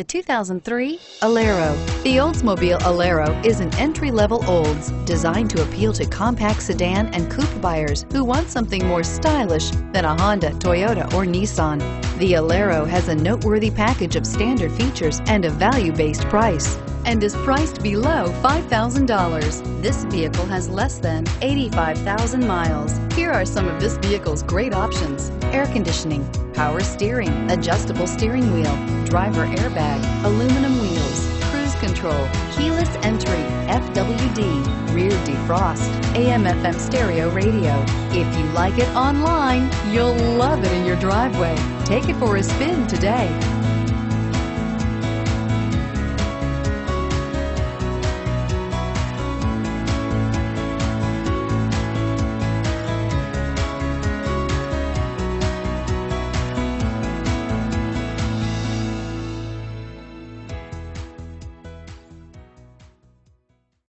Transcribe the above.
The 2003 Alero. The Oldsmobile Alero is an entry-level Olds designed to appeal to compact sedan and coupe buyers who want something more stylish than a Honda, Toyota, or Nissan. The Alero has a noteworthy package of standard features and a value-based price, and is priced below $5,000. This vehicle has less than 85,000 miles. Here are some of this vehicle's great options: air conditioning, power steering, adjustable steering wheel, driver airbag, aluminum wheels, cruise control, keyless entry, FWD, rear defrost, AM/FM stereo radio. If you like it online, you'll love it in your driveway. Take it for a spin today.